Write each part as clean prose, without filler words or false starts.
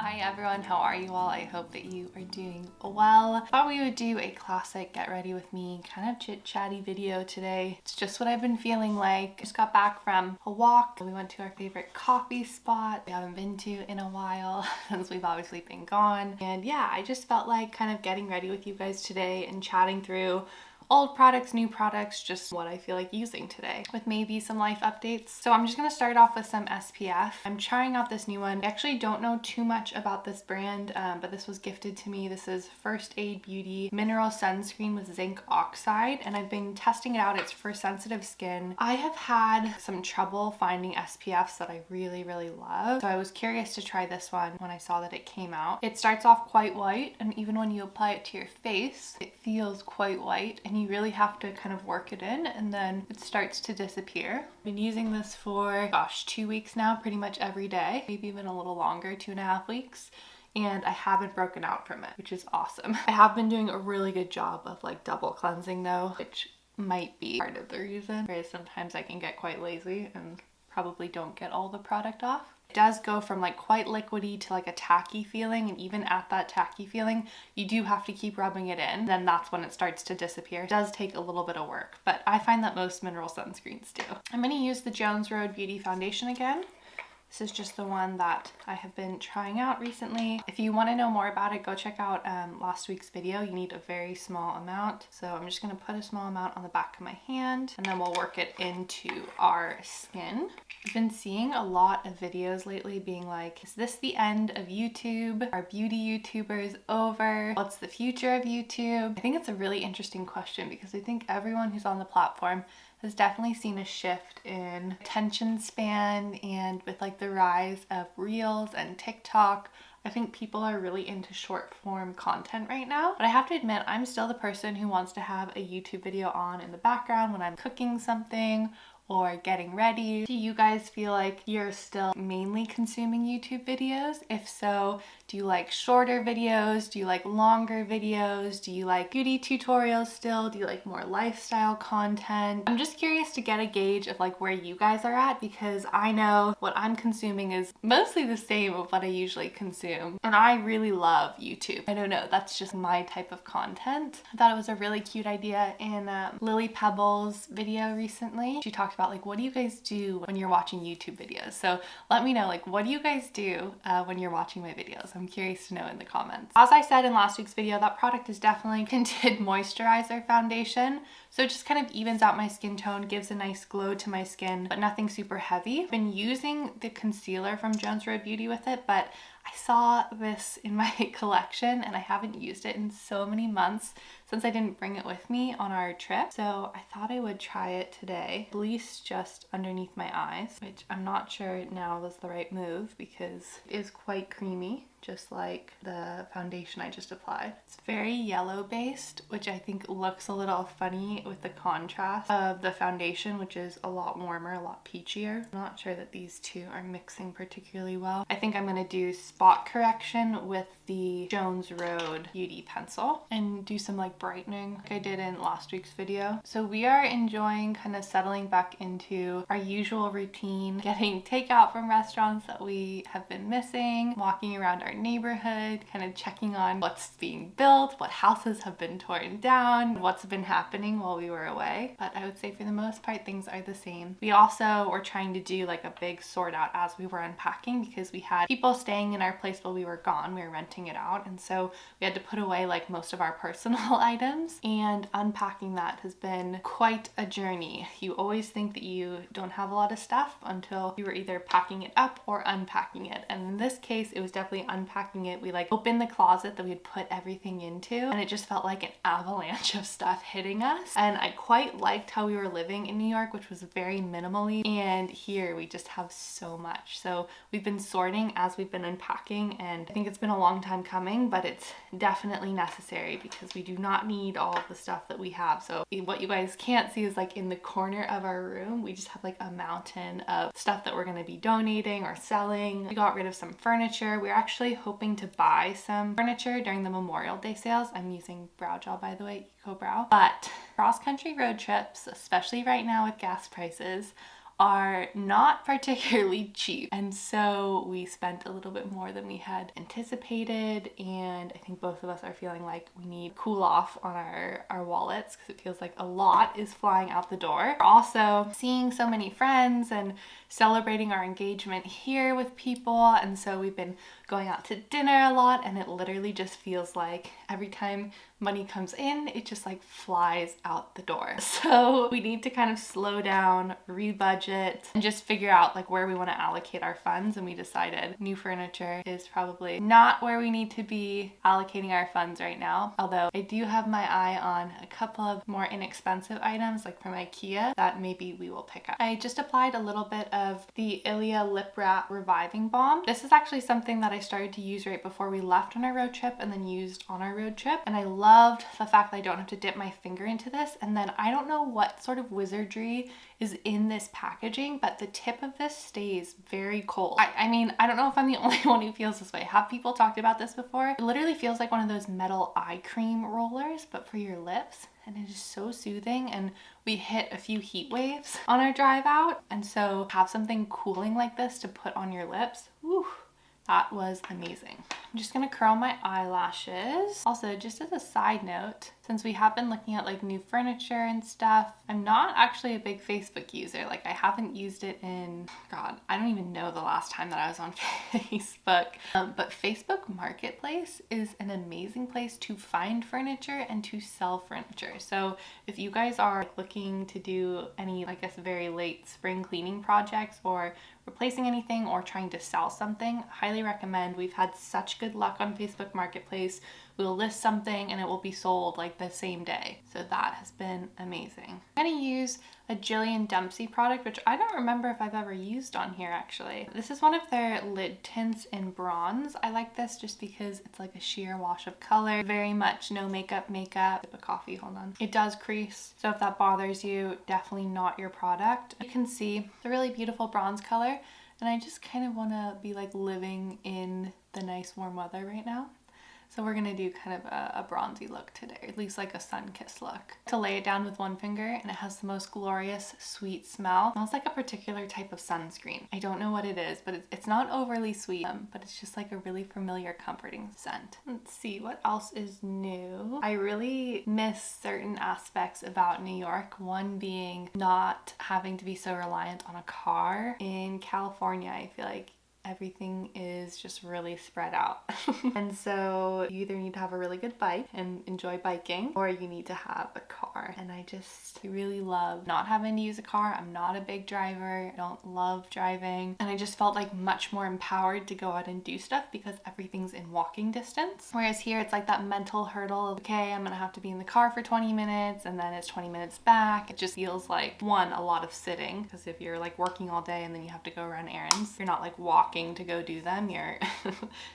Hi everyone, how are you all? I hope that you are doing well. Thought we would do a classic get ready with me kind of chit-chatty video today. It's just what I've been feeling like. Just got back from a walk. We went to our favorite coffee spot we haven't been to in a while since we've obviously been gone. And yeah, I just felt like kind of getting ready with you guys today and chatting through old products, new products, just what I feel like using today with maybe some life updates. So I'm just gonna start off with some SPF. I'm trying out this new one. I actually don't know too much about this brand, but this was gifted to me. This is First Aid Beauty Mineral Sunscreen with zinc oxide, and I've been testing it out. It's for sensitive skin. I have had some trouble finding SPFs that I really love, so I was curious to try this one when I saw that it came out. It starts off quite white, and even when you apply it to your face, it feels quite white, and you really have to kind of work it in and then it starts to disappear. I've been using this for, gosh, 2 weeks now, pretty much every day, maybe even a little longer, 2.5 weeks. And I haven't broken out from it, which is awesome. I have been doing a really good job of like double cleansing though, which might be part of the reason, whereas sometimes I can get quite lazy and probably don't get all the product off. It does go from like quite liquidy to like a tacky feeling, and even at that tacky feeling, you do have to keep rubbing it in. Then that's when it starts to disappear. It does take a little bit of work, but I find that most mineral sunscreens do. I'm going to use the Jones Road Beauty Foundation again. This is just the one that I have been trying out recently. If you want to know more about it, go check out last week's video. You need a very small amount. So I'm just going to put a small amount on the back of my hand and then we'll work it into our skin. I've been seeing a lot of videos lately being like, is this the end of YouTube? Are beauty YouTubers over? What's the future of YouTube? I think it's a really interesting question because I think everyone who's on the platform has definitely seen a shift in attention span, and with like the rise of Reels and TikTok, I think people are really into short form content right now. But I have to admit, I'm still the person who wants to have a YouTube video on in the background when I'm cooking something or getting ready. Do you guys feel like you're still mainly consuming YouTube videos? If so, do you like shorter videos? Do you like longer videos? Do you like beauty tutorials still? Do you like more lifestyle content? I'm just curious to get a gauge of like where you guys are at, because I know what I'm consuming is mostly the same of what I usually consume. And I really love YouTube. I don't know, that's just my type of content. I thought it was a really cute idea in Lily Pebble's video recently. She talked about like, what do you guys do when you're watching YouTube videos? So let me know, like, what do you guys do when you're watching my videos? I'm curious to know in the comments. As I said in last week's video, that product is definitely tinted moisturizer foundation. So it just kind of evens out my skin tone, gives a nice glow to my skin, but nothing super heavy. I've been using the concealer from Jones Road Beauty with it, but I saw this in my collection and I haven't used it in so many months since I didn't bring it with me on our trip. So I thought I would try it today, at least just underneath my eyes, which I'm not sure now was the right move because it is quite creamy, just like the foundation I just applied. It's very yellow based, which I think looks a little funny with the contrast of the foundation, which is a lot warmer, a lot peachier. I'm not sure that these two are mixing particularly well. I think I'm gonna do spot correction with the Jones Road Beauty pencil and do some like brightening like I did in last week's video. So we are enjoying kind of settling back into our usual routine, getting takeout from restaurants that we have been missing, walking around our neighborhood, kind of checking on what's being built, what houses have been torn down, what's been happening while we were away. But I would say for the most part, things are the same. We also were trying to do like a big sort out as we were unpacking because we had people staying in our place while we were gone. We were renting it out, and so we had to put away like most of our personal items, and unpacking that has been quite a journey. You always think that you don't have a lot of stuff until you were either packing it up or unpacking it, and in this case it was definitely unpacking it. We like opened the closet that we had put everything into, and it just felt like an avalanche of stuff hitting us. And I quite liked how we were living in New York, which was very minimally, and here we just have so much. So we've been sorting as we've been unpacking, and I think it's been a long time coming, but it's definitely necessary because we do not need all of the stuff that we have. So what you guys can't see is like in the corner of our room, we just have like a mountain of stuff that we're going to be donating or selling. We got rid of some furniture. We're actually hoping to buy some furniture during the Memorial Day sales. I'm using Brow Gel, by the way, Eco Brow. But cross-country road trips, especially right now with gas prices, are not particularly cheap. And so we spent a little bit more than we had anticipated. And I think both of us are feeling like we need to cool off on our wallets because it feels like a lot is flying out the door. We're also seeing so many friends and celebrating our engagement here with people. And so we've been going out to dinner a lot, and it literally just feels like every time money comes in, it just like flies out the door. So we need to kind of slow down, rebudget, and just figure out like where we want to allocate our funds. And we decided new furniture is probably not where we need to be allocating our funds right now. Although I do have my eye on a couple of more inexpensive items like from IKEA that maybe we will pick up. I just applied a little bit of the Ilia Lip Wrap Reviving Balm. This is actually something that I started to use right before we left on our road trip and then used on our road trip. And I loved the fact that I don't have to dip my finger into this. And then I don't know what sort of wizardry is in this packaging, but the tip of this stays very cold. I mean, I don't know if I'm the only one who feels this way. Have people talked about this before? It literally feels like one of those metal eye cream rollers, but for your lips. And it is so soothing, and we hit a few heat waves on our drive out. And so have something cooling like this to put on your lips. Whew. That was amazing. I'm just gonna curl my eyelashes. Also, just as a side note, since we have been looking at like new furniture and stuff, I'm not actually a big Facebook user. Like I haven't used it in, God, I don't even know the last time that I was on Facebook. But Facebook Marketplace is an amazing place to find furniture and to sell furniture. So if you guys are looking to do any, I guess, very late spring cleaning projects or replacing anything or trying to sell something, highly recommend. We've had such good luck on Facebook Marketplace. We'll list something and it will be sold like the same day. So that has been amazing. I'm gonna use a Jillian Dempsey product, which I don't remember if I've ever used on here actually. This is one of their lid tints in bronze. I like this just because it's like a sheer wash of color. Very much no makeup. Sip of coffee, hold on. It does crease, so if that bothers you, definitely not your product. You can see it's a really beautiful bronze color, and I just kind of want to be like living in the nice warm weather right now. So we're gonna do kind of a bronzy look today, at least like a sun-kissed look. To lay it down with one finger, and it has the most glorious, sweet smell. It smells like a particular type of sunscreen. I don't know what it is, but it's not overly sweet, but it's just like a really familiar, comforting scent. Let's see, what else is new? I really miss certain aspects about New York. One being not having to be so reliant on a car. In California, I feel like everything is just really spread out. And so you either need to have a really good bike and enjoy biking, or you need to have a car. And I just really love not having to use a car. I'm not a big driver. I don't love driving. And I just felt like much more empowered to go out and do stuff because everything's in walking distance. Whereas here it's like that mental hurdle of, okay, I'm gonna have to be in the car for 20 minutes and then it's 20 minutes back. It just feels like, one, a lot of sitting, because if you're like working all day and then you have to go run errands, you're not like walking to go do them, you're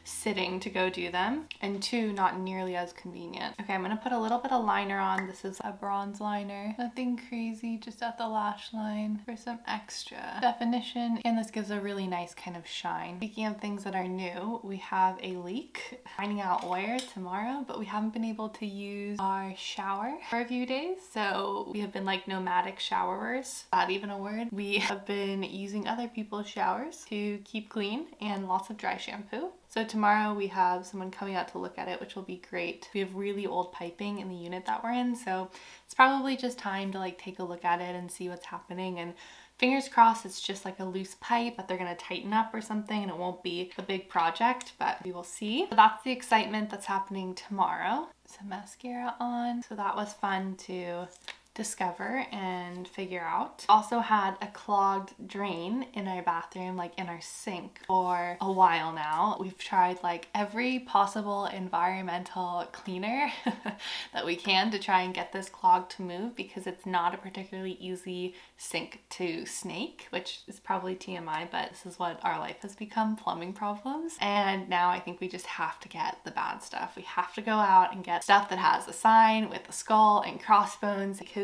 sitting to go do them. And two, not nearly as convenient. Okay, I'm gonna put a little bit of liner on. This is a bronze liner. Nothing crazy, just at the lash line for some extra definition. And this gives a really nice kind of shine. Speaking of things that are new, we have a leak. Finding out where tomorrow, but we haven't been able to use our shower for a few days. So we have been like nomadic showerers. Is that even a word? We have been using other people's showers to keep clean and lots of dry shampoo. So tomorrow we have someone coming out to look at it, which will be great. We have really old piping in the unit that we're in, so it's probably just time to like take a look at it and see what's happening. And fingers crossed it's just like a loose pipe that they're gonna tighten up or something and it won't be a big project, but we will see. So that's the excitement that's happening tomorrow. Some mascara on. So that was fun to discover and figure out. Also had a clogged drain in our bathroom, like in our sink, for a while now. We've tried like every possible environmental cleaner that we can to try and get this clog to move, because it's not a particularly easy sink to snake, which is probably TMI, but this is what our life has become, plumbing problems. And now I think we just have to get the bad stuff. We have to go out and get stuff that has a sign with a skull and crossbones, because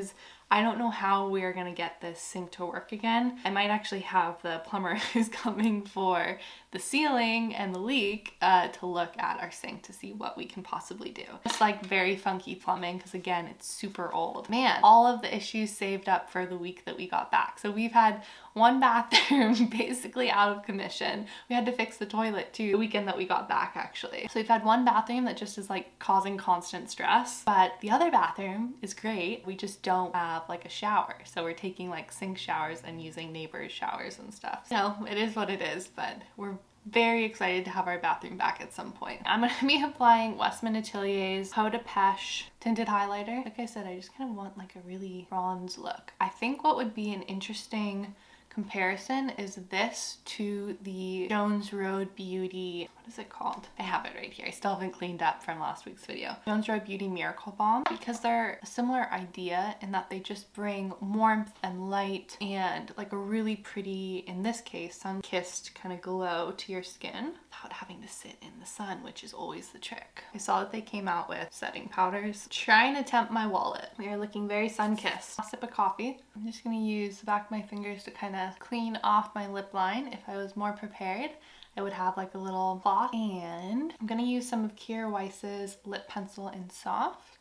I don't know how we're gonna get this sink to work again. I might actually have the plumber who's coming for the ceiling and the leak to look at our sink to see what we can possibly do. It's like very funky plumbing because again, it's super old. Man, all of the issues saved up for the week that we got back. So we've had one bathroom basically out of commission. We had to fix the toilet too the weekend that we got back actually. So we've had one bathroom that just is like causing constant stress, but the other bathroom is great. We just don't have like a shower. So we're taking like sink showers and using neighbors' showers and stuff. So it is what it is, but we're very excited to have our bathroom back at some point. I'm going to be applying Westman Atelier's Peau de Pêche tinted highlighter. Like I said, I just kind of want like a really bronze look. I think what would be an interesting comparison is this to the Jones Road Beauty, what is it called? I have it right here. I still haven't cleaned up from last week's video. Jones Road Beauty Miracle Balm, because they're a similar idea in that they just bring warmth and light and like a really pretty, in this case, sun-kissed kind of glow to your skin without having to sit in the sun, which is always the trick. I saw that they came out with setting powders. Trying to tempt my wallet. We are looking very sun-kissed. A sip of coffee. I'm just going to use the back of my fingers to kind of clean off my lip line. If I was more prepared, I would have like a little cloth, and I'm going to use some of Kier Weiss's lip pencil in soft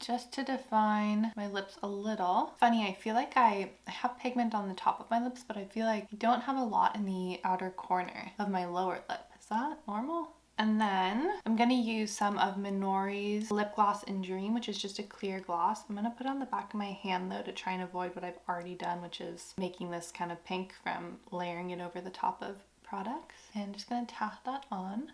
just to define my lips a little. Funny, I feel like I have pigment on the top of my lips, but I feel like I don't have a lot in the outer corner of my lower lip. Is that normal? And then I'm going to use some of Minori's lip gloss in Dream, which is just a clear gloss. I'm going to put it on the back of my hand though to try and avoid what I've already done, which is making this kind of pink from layering it over the top of products. And just going to tap that on.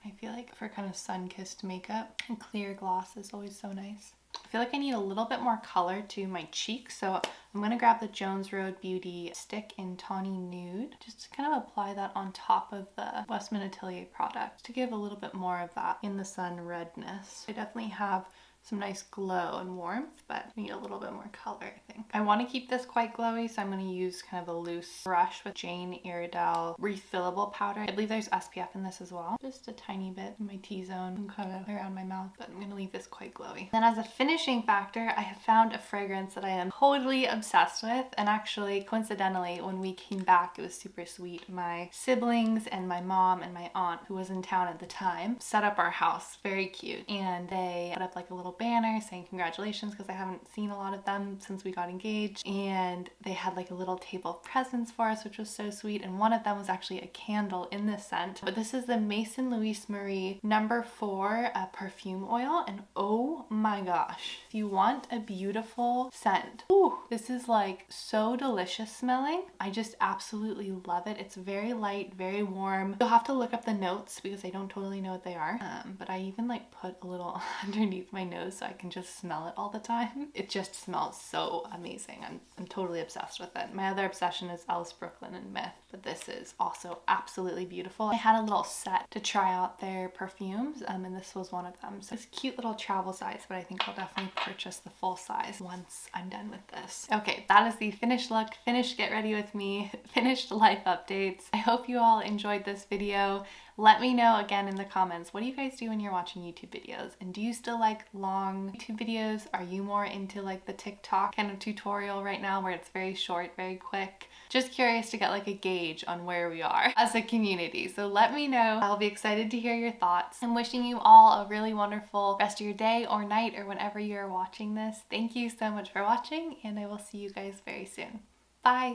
I feel like for kind of sun-kissed makeup, and clear gloss is always so nice. I feel like I need a little bit more color to my cheeks, so I'm going to grab the Jones Road Beauty stick in Tawny Nude, just to kind of apply that on top of the Westman Atelier product to give a little bit more of that in the sun redness. I definitely have some nice glow and warmth, but I need a little bit more color, I think. I want to keep this quite glowy, so I'm going to use kind of a loose brush with Jane Iredale refillable powder. I believe there's SPF in this as well. Just a tiny bit in my T-zone and kind of around my mouth, but I'm going to leave this quite glowy. Then as a finishing factor, I have found a fragrance that I am totally obsessed with, and actually, coincidentally, when we came back, it was super sweet. My siblings and my mom and my aunt, who was in town at the time, set up our house. Very cute. And they put up like a little banner saying congratulations, because I haven't seen a lot of them since we got engaged, and they had like a little table of presents for us, which was so sweet, and one of them was actually a candle in this scent. But this is the Maison Louise Marie No. 4 perfume oil, and oh my gosh, if you want a beautiful scent, ooh, this is like so delicious smelling. I just absolutely love it. It's very light, very warm. You'll have to look up the notes because I don't totally know what they are, but I even like put a little underneath my nose so I can just smell it all the time. It just smells so amazing. I'm totally obsessed with it. My other obsession is Alice Brooklyn and Myth, but this is also absolutely beautiful. I had a little set to try out their perfumes, and this was one of them. So it's a cute little travel size, but I think I'll definitely purchase the full size once I'm done with this. Okay, that is the finished look, finished get ready with me, finished life updates. I hope you all enjoyed this video. Let me know again in the comments, what do you guys do when you're watching YouTube videos? And do you still like long YouTube videos? Are you more into like the TikTok kind of tutorial right now where it's very short, very quick? Just curious to get like a gauge on where we are as a community. So let me know. I'll be excited to hear your thoughts. I'm wishing you all a really wonderful rest of your day or night or whenever you're watching this. Thank you so much for watching, and I will see you guys very soon. Bye!